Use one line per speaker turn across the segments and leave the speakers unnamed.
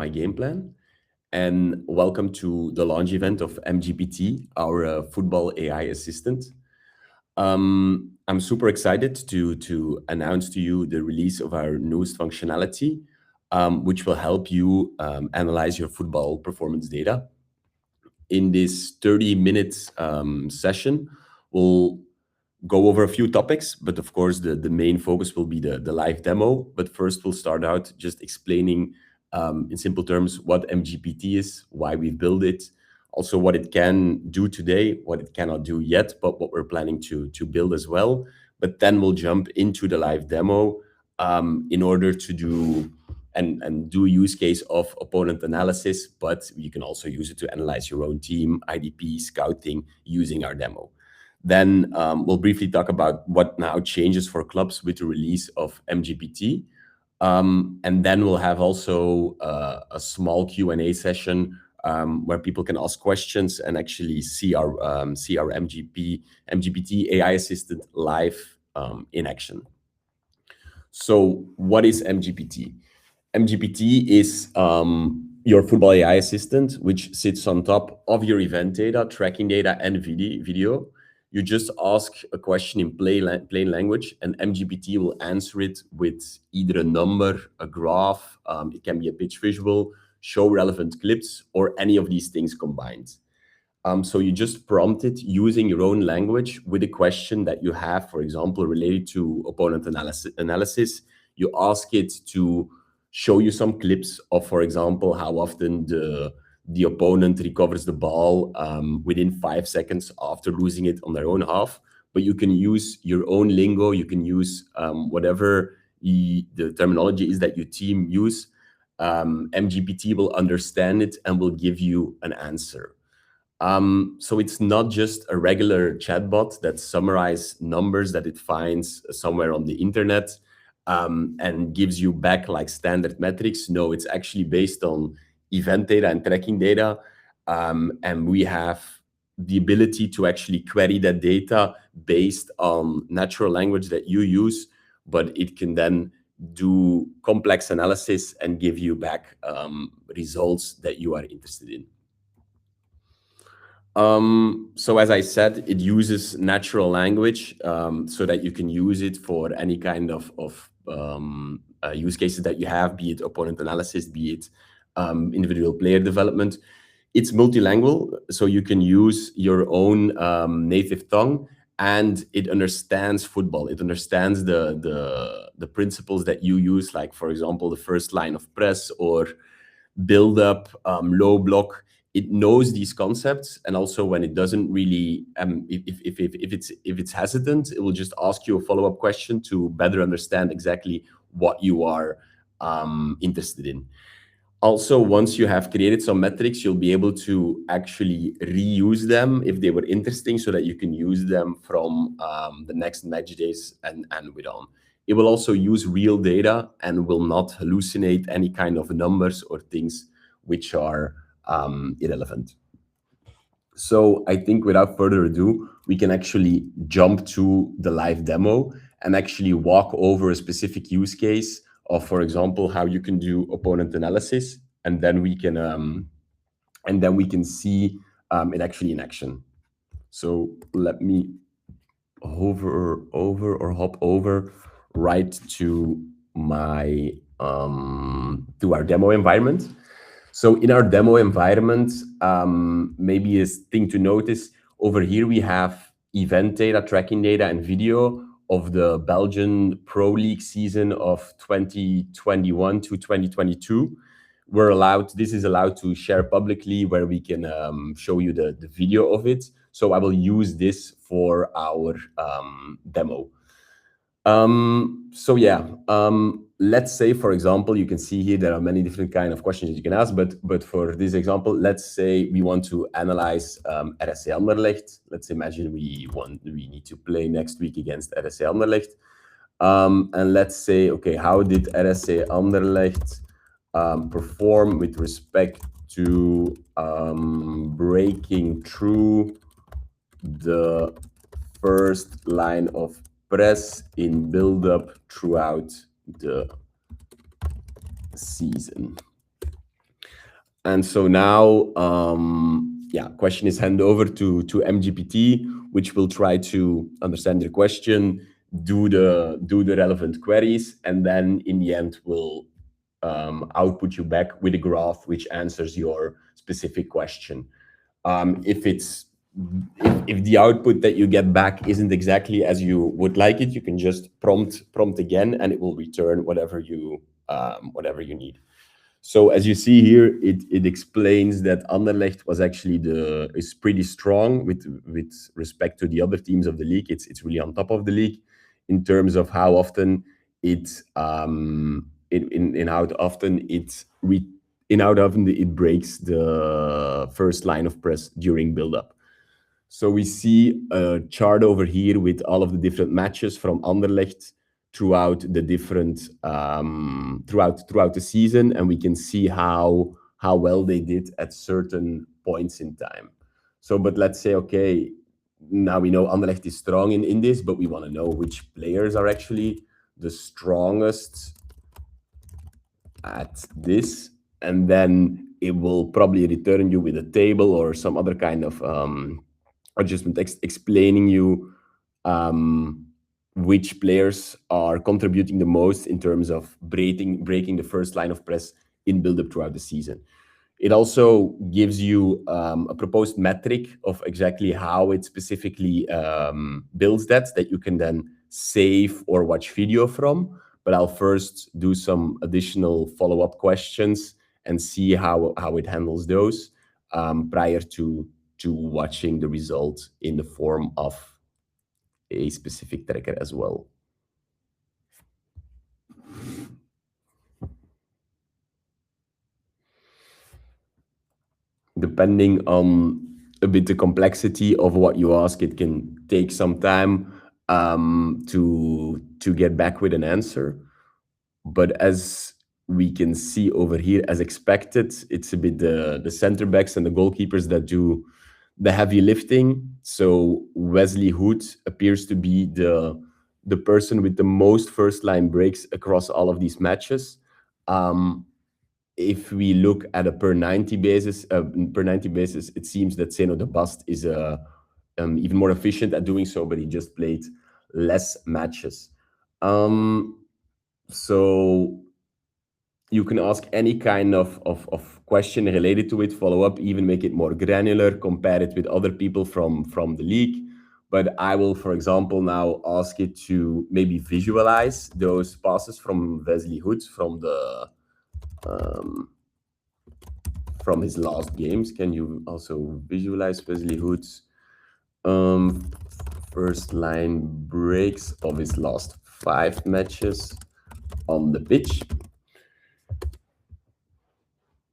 MyGamePlan, and welcome to the launch event of MGPT, our football AI assistant. I'm super excited to announce to you the release of our newest functionality, which will help you analyze your football performance data. In this 30 minutes session, we'll go over a few topics, but of course the main focus will be the live demo. But first we'll start out just explaining in simple terms what MGPT is, why we built it, also what it can do today, what it cannot do yet, but what we're planning to build as well. But then we'll jump into the live demo in order to do and do a use case of opponent analysis, but you can also use it to analyze your own team, IDP, scouting, using our demo. Then we'll briefly talk about what now changes for clubs with the release of MGPT. And then we'll have also a small Q&A session where people can ask questions and actually see our MGPT AI assistant live in action. So what is MGPT? MGPT is your football AI assistant, which sits on top of your event data, tracking data, and video. You just ask a question in plain language, and MGPT will answer it with either a number, a graph, it can be a pitch visual, show relevant clips, or any of these things combined. So you just prompt it using your own language with a question that you have, for example, related to opponent analysis. You ask it to show you some clips of, for example, how often the opponent recovers the ball within 5 seconds after losing it on their own half. But you can use your own lingo, you can use whatever the terminology is that your team use. MGPT will understand it and will give you an answer. So it's not just a regular chatbot that summarizes numbers that it finds somewhere on the internet and gives you back like standard metrics. No, it's actually based on event data and tracking data. And we have the ability to actually query that data based on natural language that you use, but it can then do complex analysis and give you back results that you are interested in. So as I said, it uses natural language so that you can use it for any kind of use cases that you have, be it opponent analysis, be it individual player development. It's multilingual, so you can use your own native tongue, and it understands football. It understands the principles that you use, like, for example, the first line of press or build up, low block. It knows these concepts, and also when it doesn't really, if it's hesitant, it will just ask you a follow-up question to better understand exactly what you are interested in. Also, once you have created some metrics, you'll be able to actually reuse them if they were interesting, so that you can use them from the next match days and on. It will also use real data and will not hallucinate any kind of numbers or things which are irrelevant. So I think without further ado, we can actually jump to the live demo and actually walk over a specific use case of, for example, how you can do opponent analysis, and then we can see it actually in action. So let me hop over right to my to our demo environment. So in our demo environment, maybe a thing to notice over here, we have event data, tracking data, and video of the Belgian Pro League season of 2021 to 2022. This is allowed to share publicly, where we can show you the video of it. So I will use this for our demo. So yeah, let's say, for example, you can see here there are many different kind of questions that you can ask, but for this example, let's say we want to analyze RSC Anderlecht. Let's imagine we need to play next week against RSC Anderlecht, and let's say, okay, how did RSC Anderlecht perform with respect to breaking through the first line of press in build-up throughout the season. And so now, yeah, question is handed over to MGPT, which will try to understand your question, do the relevant queries, and then in the end will output you back with a graph which answers your specific question. If it's if the output that you get back isn't exactly as you would like it, you can just prompt again, and it will return whatever you need. So as you see here, it explains that Anderlecht was actually is pretty strong with respect to the other teams of the league. It's really on top of the league in terms of how often it in how often it breaks the first line of press during build up. So we see a chart over here with all of the different matches from Anderlecht throughout the different throughout the season, and we can see how well they did at certain points in time. So, but let's say, okay, now we know Anderlecht is strong in this, but we want to know which players are actually the strongest at this, and then it will probably return you with a table or some other kind of adjustment explaining you which players are contributing the most in terms of breaking the first line of press in build-up throughout the season. It also gives you a proposed metric of exactly how it specifically builds that you can then save or watch video from. But I'll first do some additional follow-up questions and see how it handles those prior to watching the result in the form of a specific tracker as well. Depending on a bit the complexity of what you ask, it can take some time to get back with an answer. But as we can see over here, as expected, it's a bit the center backs and the goalkeepers that do the heavy lifting. So Wesley Hood appears to be the person with the most first line breaks across all of these matches. If we look at a per 90 basis, it seems that Zeno de Bast is even more efficient at doing so, but he just played less matches. So you can ask any kind of question related to it, follow up, even make it more granular, compare it with other people from the league. But I will, for example, now ask it to maybe visualize those passes from Wesley Hood from his last games. Can you also visualize Wesley Hood's first line breaks of his last 5 matches on the pitch?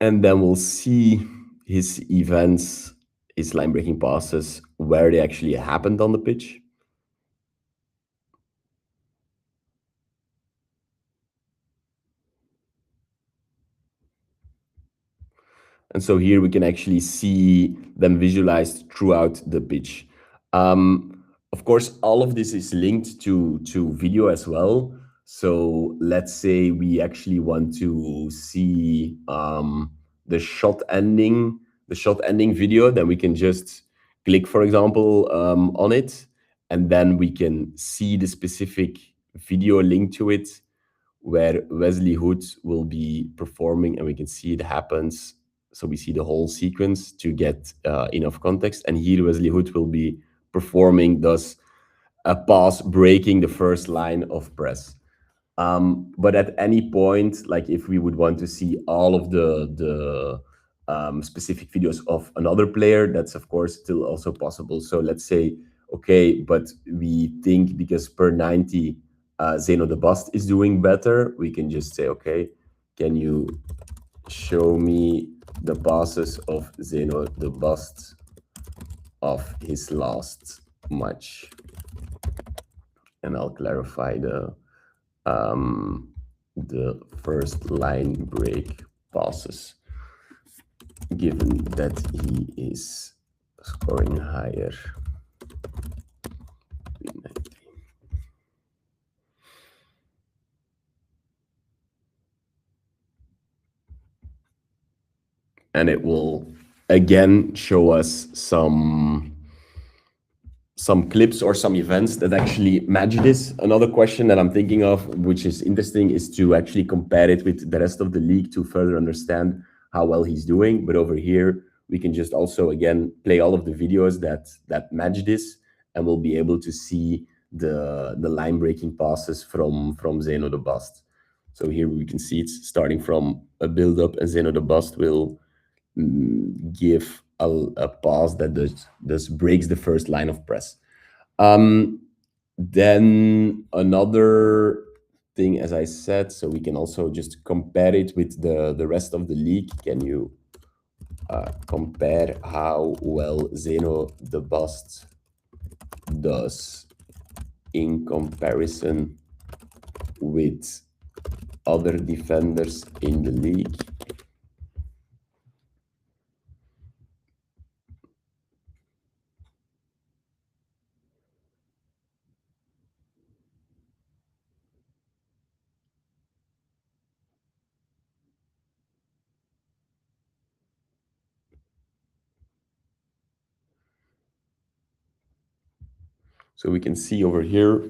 And then we'll see his events, his line breaking passes, where they actually happened on the pitch. And so here we can actually see them visualized throughout the pitch. Of course, all of this is linked to video as well. So let's say we actually want to see the shot ending video, then we can just click, for example, on it, and then we can see the specific video linked to it where Wesley Hood will be performing, and we can see it happens. So we see the whole sequence to get enough context. And here Wesley Hood will be performing, thus a pass breaking the first line of press. But at any point, like if we would want to see all of the specific videos of another player, that's of course still also possible. So let's say, okay, but we think because per 90, Zeno de Bast is doing better, we can just say, okay, can you show me the passes of Zeno de Bast of his last match? And I'll clarify the first line break passes, given that he is scoring higher. and it will again show us some clips or some events that actually match this. Another question that I'm thinking of, which is interesting, is to actually compare it with the rest of the league to further understand how well he's doing. But over here, we can just also, again, play all of the videos that match this, and we'll be able to see the line-breaking passes from Zeno the Bust. So here we can see it's starting from a build-up, and Zeno the Bust will give a pass that just breaks the first line of press. Then another thing, as I said, so we can also just compare it with the rest of the league. Can you compare how well Zeno the Bust does in comparison with other defenders in the league? So we can see over here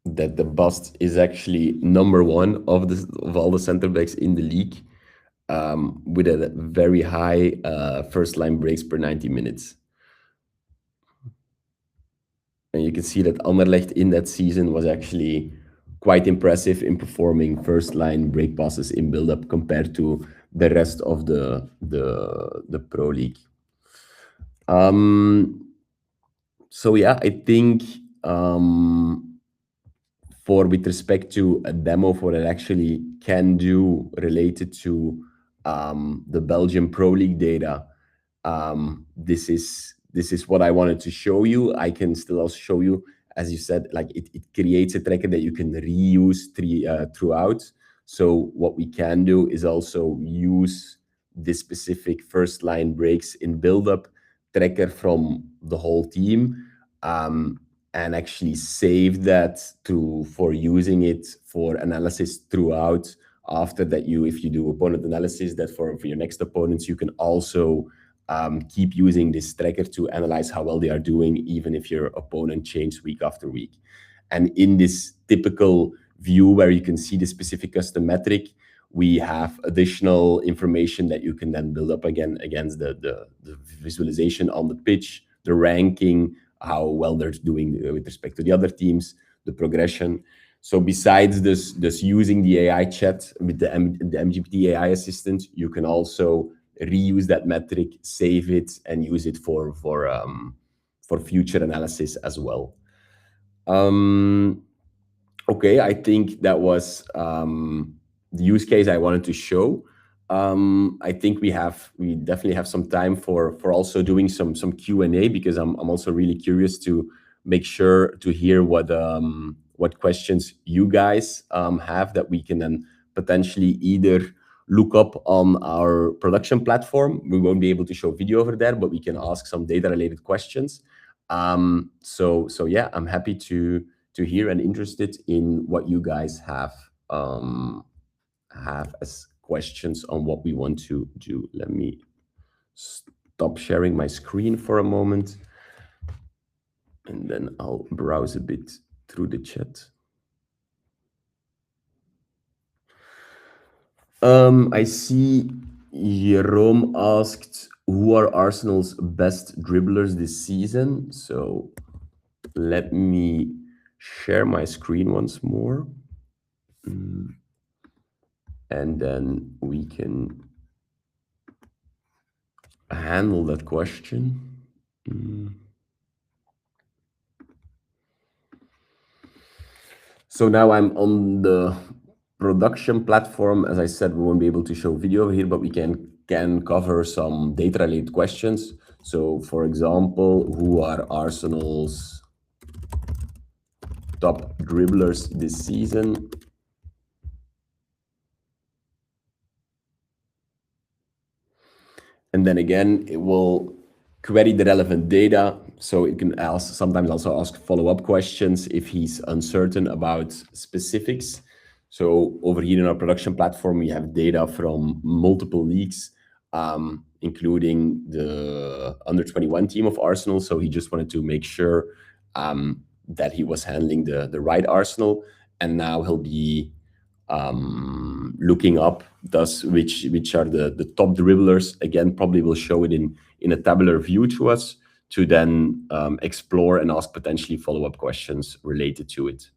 that the Bust is actually number one of all the center backs in the league, with a very high first line breaks per 90 minutes. And you can see that Anderlecht in that season was actually quite impressive in performing first line break passes in build up compared to the rest of the Pro League. So yeah, I think with respect to a demo for what it actually can do related to the Belgian Pro League data, this is what I wanted to show you. I can still also show you, as you said, like it creates a tracker that you can reuse throughout. So what we can do is also use this specific first line breaks in build-up tracker from the whole team, and actually save that for using it for analysis throughout. After that, if you do opponent analysis, that for your next opponents, you can also keep using this tracker to analyze how well they are doing, even if your opponent changes week after week. And in this typical view where you can see the specific custom metric, we have additional information that you can then build up again against the visualization on the pitch, the ranking, how well they're doing with respect to the other teams, the progression. So besides this using the AI chat with the MGPT AI assistant, you can also reuse that metric, save it, and use it for future analysis as well. Okay, I think that was the use case I wanted to show. I think we definitely have some time for also doing some Q&A, because I'm also really curious to make sure to hear what questions you guys have that we can then potentially either look up on our production platform. We won't be able to show video over there, but we can ask some data related questions. So yeah, I'm happy to hear and interested in what you guys have as questions on what we want to do. Let me stop sharing my screen for a moment, and then I'll browse a bit through the chat. I see Jerome asked, who are Arsenal's best dribblers this season? So let me share my screen once more. And then we can handle that question. So now I'm on the production platform. As I said, we won't be able to show video over here, but we can cover some data related questions. So for example, who are Arsenal's top dribblers this season? And then again, it will query the relevant data. So it can sometimes also ask follow-up questions if he's uncertain about specifics. So over here in our production platform, we have data from multiple leagues, including the under 21 team of Arsenal. So he just wanted to make sure that he was handling the right Arsenal. And now he'll be looking up thus which are the top dribblers. Again, probably will show it in a tabular view to us to then explore and ask potentially follow-up questions related to it.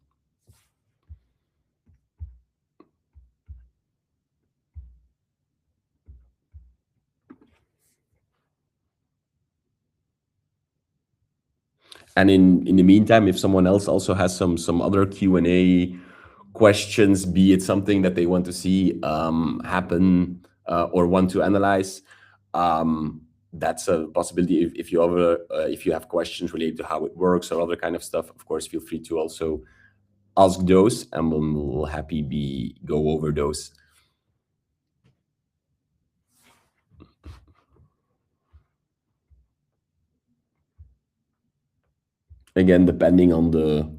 And in the meantime, if someone else also has some other Q&A questions, be it something that they want to see happen or want to analyze, that's a possibility. If you have questions related to how it works or other kind of stuff, of course, feel free to also ask those, and we'll happy go over those. Again, depending on the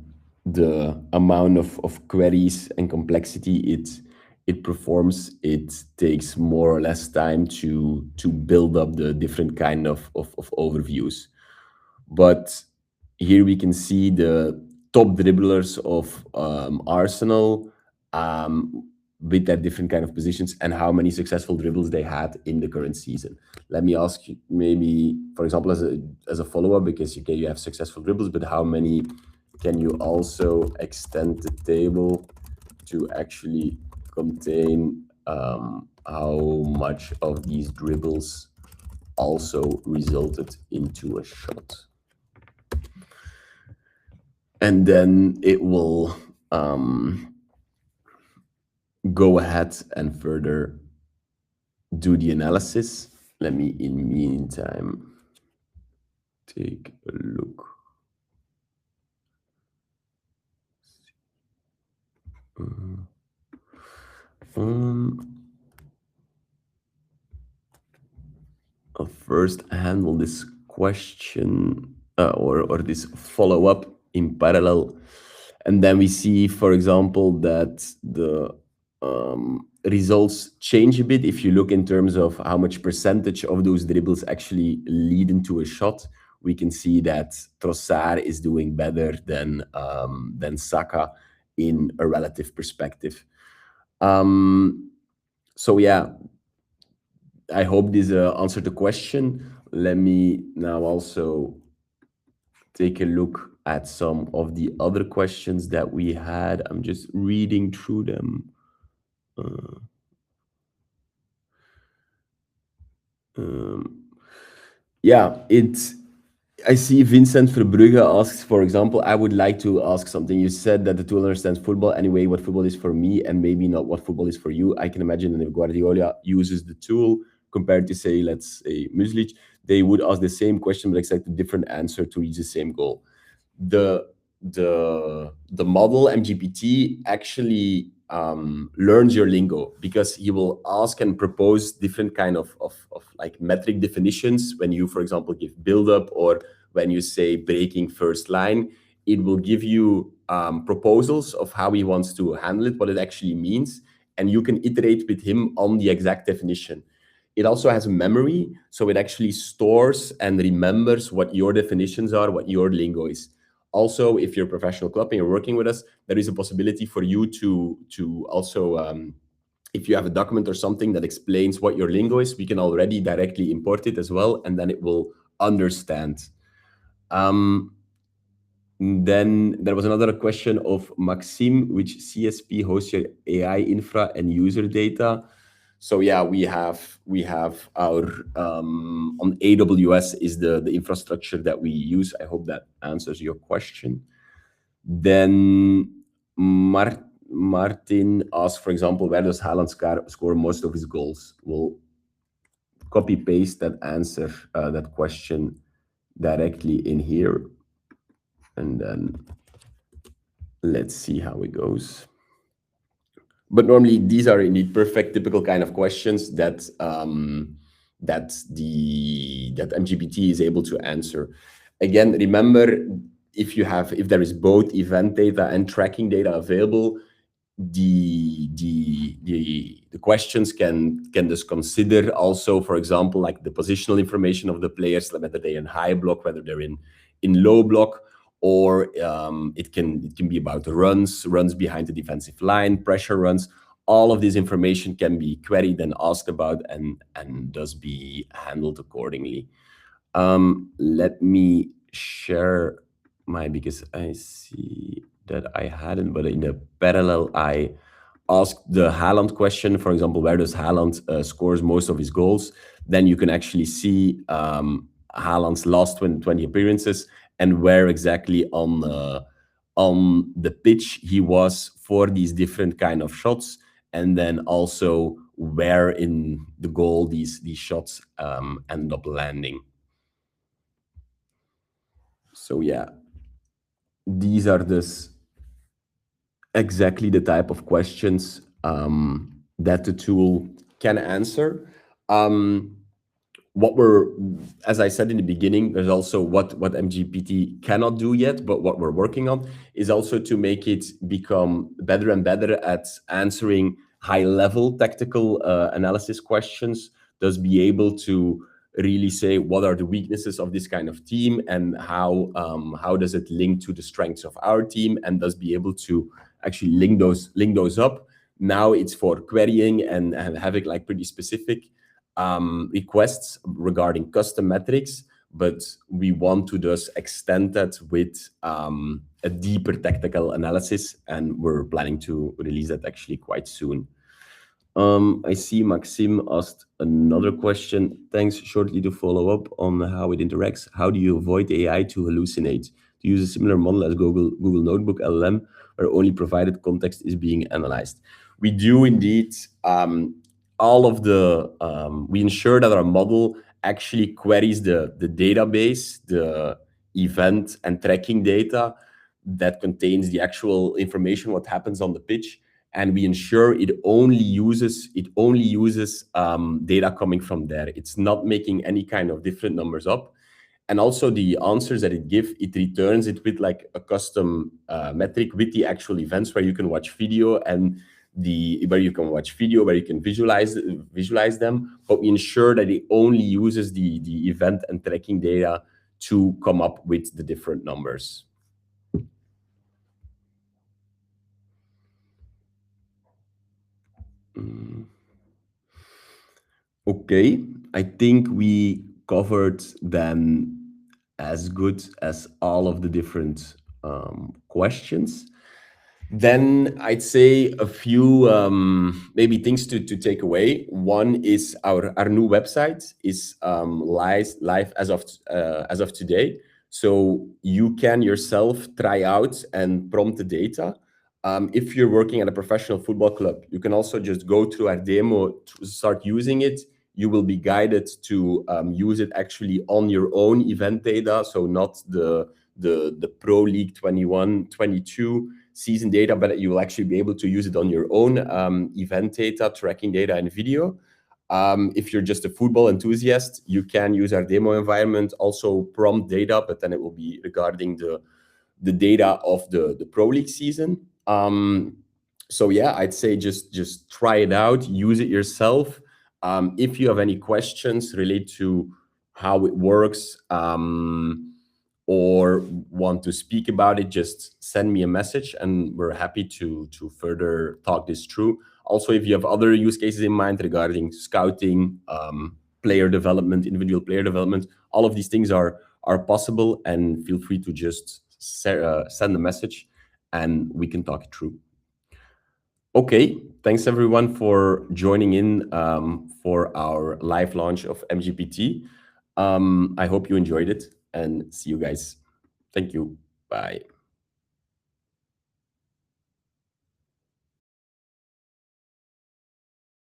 amount of queries and complexity it performs, it takes more or less time to build up the different kind of overviews. But here we can see the top dribblers of Arsenal with their different kind of positions and how many successful dribbles they had in the current season. Let me ask you, maybe, for example, as a follow-up, because you have successful dribbles, but how many can you also extend the table to actually contain how much of these dribbles also resulted into a shot? And then it will go ahead and further do the analysis. Let me, in the meantime, take a look. I'll first handle this question or this follow-up in parallel. And then we see, for example, that the results change a bit. If you look in terms of how much percentage of those dribbles actually lead into a shot, we can see that Trossard is doing better than Saka in a relative perspective. So yeah, I hope this answered the question. Let me now also take a look at some of the other questions that we had. I'm just reading through them. I see Vincent Verbrugge asks, for example, I would like to ask something. You said that the tool understands football anyway, what football is for me, and maybe not what football is for you. I can imagine that if Guardiola uses the tool compared to, say, let's say, Muslic, they would ask the same question but expect a different answer to reach the same goal. The model MGPT actually learns your lingo, because he will ask and propose different kind of like metric definitions. When you, for example, give build up, or when you say breaking first line, it will give you proposals of how he wants to handle it, what it actually means, and you can iterate with him on the exact definition. It also has memory, so it actually stores and remembers what your definitions are, what your lingo is. Also, if you're a professional club and you're working with us, there is a possibility for you to also, if you have a document or something that explains what your lingo is, we can already directly import it as well, and then it will understand. Then there was another question of Maxime, which CSP hosts your AI infra and user data. So yeah, we have our on AWS is the infrastructure that we use. I hope that answers your question. Then Martin asked, for example, where does Haaland score most of his goals? We'll copy paste that answer, that question directly in here, and then let's see how it goes. But normally these are indeed perfect, typical kind of questions that that MGPT is able to answer. Again, remember, if there is both event data and tracking data available, the questions can just consider also, for example, like the positional information of the players, like whether they're in high block, whether they're in low block, or it can be about runs behind the defensive line, pressure runs. All of this information can be queried and asked about, and thus be handled accordingly. Let me share because I see that I hadn't, but in the parallel, I asked the Haaland question, for example, where does Haaland scores most of his goals? Then you can actually see Haaland's last 20 appearances and where exactly on the pitch he was for these different kind of shots, and then also where in the goal these shots end up landing. So yeah, these are this exactly the type of questions that the tool can answer. What we're, as I said in the beginning, there's also what MGPT cannot do yet, but what we're working on is also to make it become better and better at answering high-level tactical analysis questions. Thus, be able to really say what are the weaknesses of this kind of team and how does it link to the strengths of our team, and thus be able to actually link those up. Now it's for querying and having like pretty specific requests regarding custom metrics, but we want to just extend that with a deeper tactical analysis, and we're planning to release that actually quite soon. I see Maxime asked another question. Thanks. Shortly to follow up on how it interacts. How do you avoid AI to hallucinate? To use a similar model as Google Notebook LLM, where only provided context is being analyzed. We do indeed all of the. We ensure that our model actually queries the database, the event and tracking data that contains the actual information what happens on the pitch, and we ensure it only uses data coming from there. It's not making any kind of different numbers up. And also the answers that it returns it with like a custom metric with the actual events where you can watch video and where you can visualize them. But we ensure that it only uses the event and tracking data to come up with the different numbers. Okay, I think we covered then as good as all of the different questions. Then I'd say a few maybe things to take away. One is our new website is live as of today, so you can yourself try out and prompt the data. If you're working at a professional football club, you can also just go through our demo to start using it. You will be guided to use it actually on your own event data, so not the Pro League 21-22 season data, but you will actually be able to use it on your own event data, tracking data, and video. If you're just a football enthusiast, you can use our demo environment, also prompt data, but then it will be regarding the data of the Pro League season. So yeah, I'd say just try it out, use it yourself. If you have any questions related to how it works, or want to speak about it, just send me a message and we're happy to further talk this through. Also, if you have other use cases in mind regarding scouting, player development, individual player development, all of these things are possible, and feel free to just send a message and we can talk it through. Okay, thanks everyone for joining in for our live launch of MGPT. I hope you enjoyed it, and see you guys. Thank you. Bye.